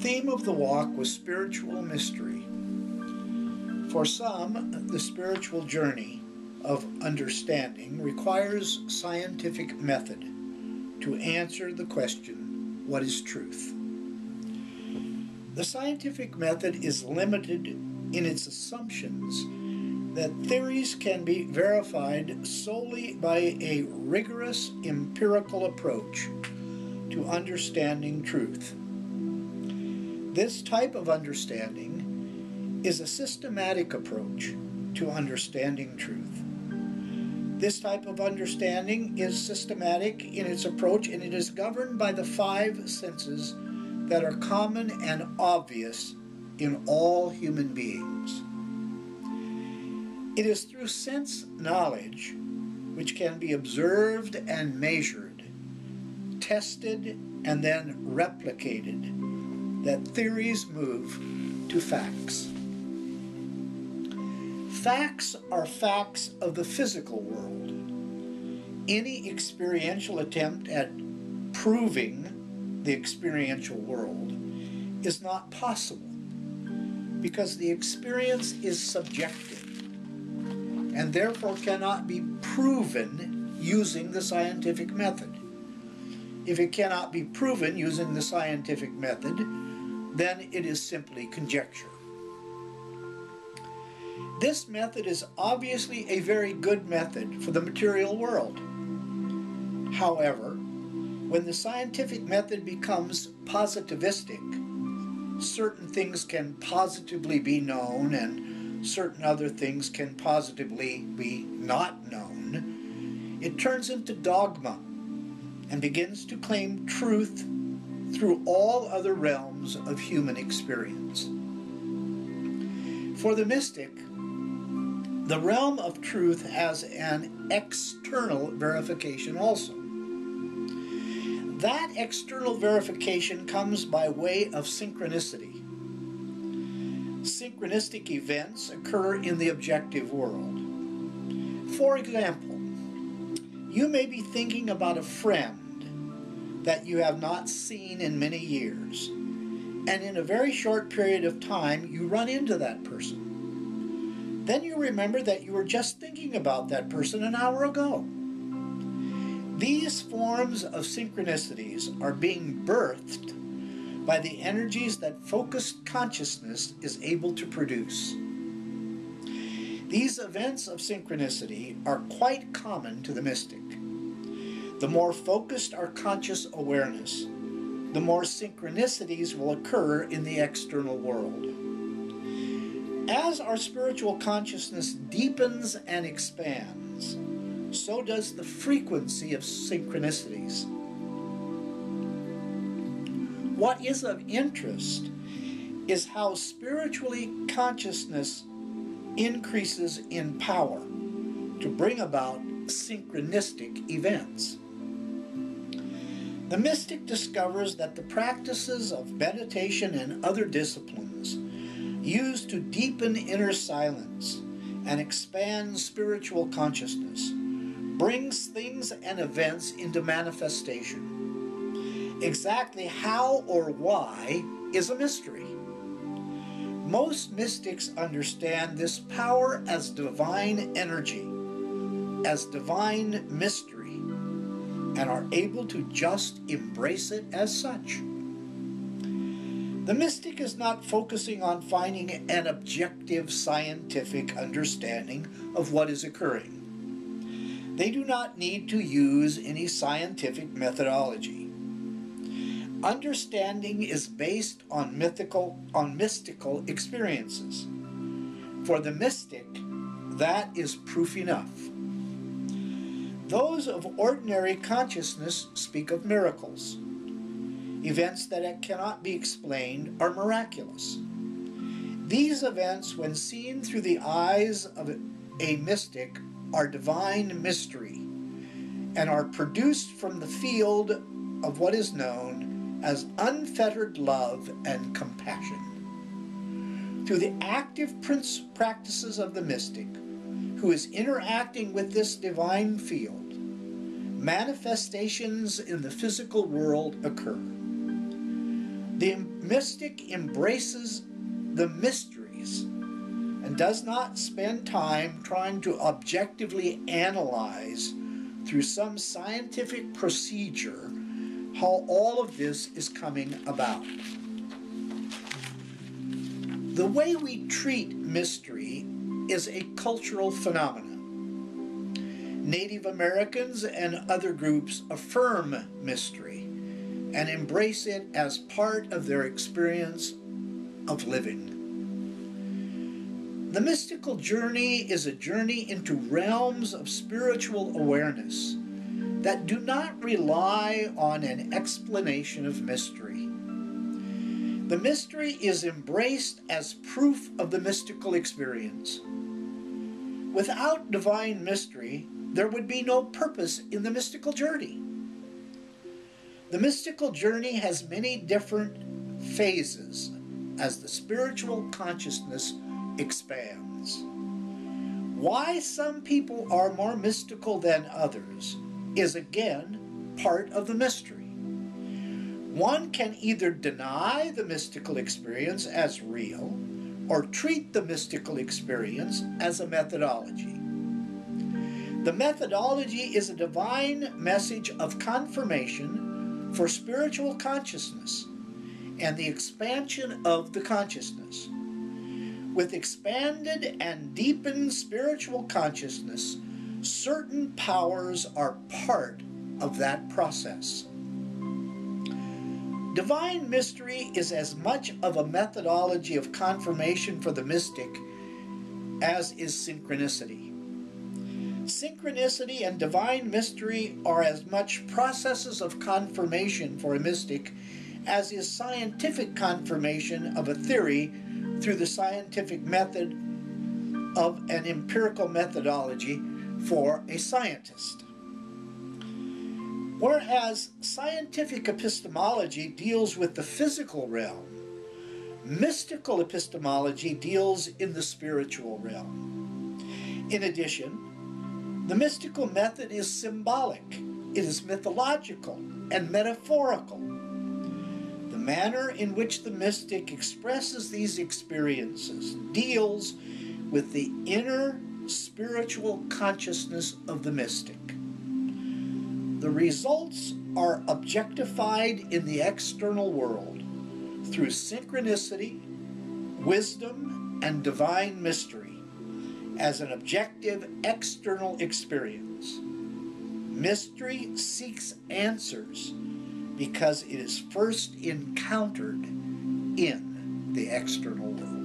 theme of the walk was spiritual mystery. For some, the spiritual journey of understanding requires scientific method to answer the question, what is truth? The scientific method is limited in its assumptions that theories can be verified solely by a rigorous empirical approach to understanding truth. This type of understanding is a systematic approach to understanding truth. This type of understanding is systematic in its approach, and it is governed by the 5 senses that are common and obvious in all human beings. It is through sense knowledge, which can be observed and measured, tested, and then replicated, that theories move to facts. Facts are facts of the physical world. Any experiential attempt at proving the experiential world is not possible because the experience is subjective and therefore cannot be proven using the scientific method. If it cannot be proven using the scientific method, then it is simply conjecture. This method is obviously a very good method for the material world. However, when the scientific method becomes positivistic, certain things can positively be known and certain other things can positively be not known, it turns into dogma and begins to claim truth through all other realms of human experience. For the mystic, the realm of truth has an external verification also. That external verification comes by way of synchronicity. Synchronistic events occur in the objective world. For example, you may be thinking about a friend that you have not seen in many years, and in a very short period of time you run into that person. Then you remember that you were just thinking about that person an hour ago. These forms of synchronicities are being birthed by the energies that focused consciousness is able to produce. These events of synchronicity are quite common to the mystic. The more focused our conscious awareness, the more synchronicities will occur in the external world. As our spiritual consciousness deepens and expands, so does the frequency of synchronicities. What is of interest is how spiritually consciousness increases in power to bring about synchronistic events. The mystic discovers that the practices of meditation and other disciplines used to deepen inner silence and expand spiritual consciousness brings things and events into manifestation. Exactly how or why is a mystery. Most mystics understand this power as divine energy, as divine mystery, and are able to just embrace it as such. The mystic is not focusing on finding an objective scientific understanding of what is occurring. They do not need to use any scientific methodology. Understanding is based on mystical experiences. For the mystic, that is proof enough. Those of ordinary consciousness speak of miracles. Events that cannot be explained are miraculous. These events, when seen through the eyes of a mystic, are divine mystery and are produced from the field of what is known as unfettered love and compassion. Through the active practices of the mystic, who is interacting with this divine field, manifestations in the physical world occur. The mystic embraces the mysteries and does not spend time trying to objectively analyze through some scientific procedure how all of this is coming about. The way we treat mystery is a cultural phenomenon. Native Americans and other groups affirm mystery and embrace it as part of their experience of living. The mystical journey is a journey into realms of spiritual awareness that do not rely on an explanation of mystery. The mystery is embraced as proof of the mystical experience. Without divine mystery, there would be no purpose in the mystical journey. The mystical journey has many different phases as the spiritual consciousness expands. Why some people are more mystical than others is again part of the mystery. One can either deny the mystical experience as real or treat the mystical experience as a methodology. The methodology is a divine message of confirmation for spiritual consciousness and the expansion of the consciousness. With expanded and deepened spiritual consciousness, certain powers are part of that process. Divine mystery is as much of a methodology of confirmation for the mystic as is synchronicity. Synchronicity and divine mystery are as much processes of confirmation for a mystic as is scientific confirmation of a theory through the scientific method of an empirical methodology for a scientist. Whereas scientific epistemology deals with the physical realm, mystical epistemology deals in the spiritual realm. In addition, the mystical method is symbolic, it is mythological and metaphorical. The manner in which the mystic expresses these experiences deals with the inner spiritual consciousness of the mystic. The results are objectified in the external world through synchronicity, wisdom, and divine mystery as an objective external experience. Mystery seeks answers because it is first encountered in the external world.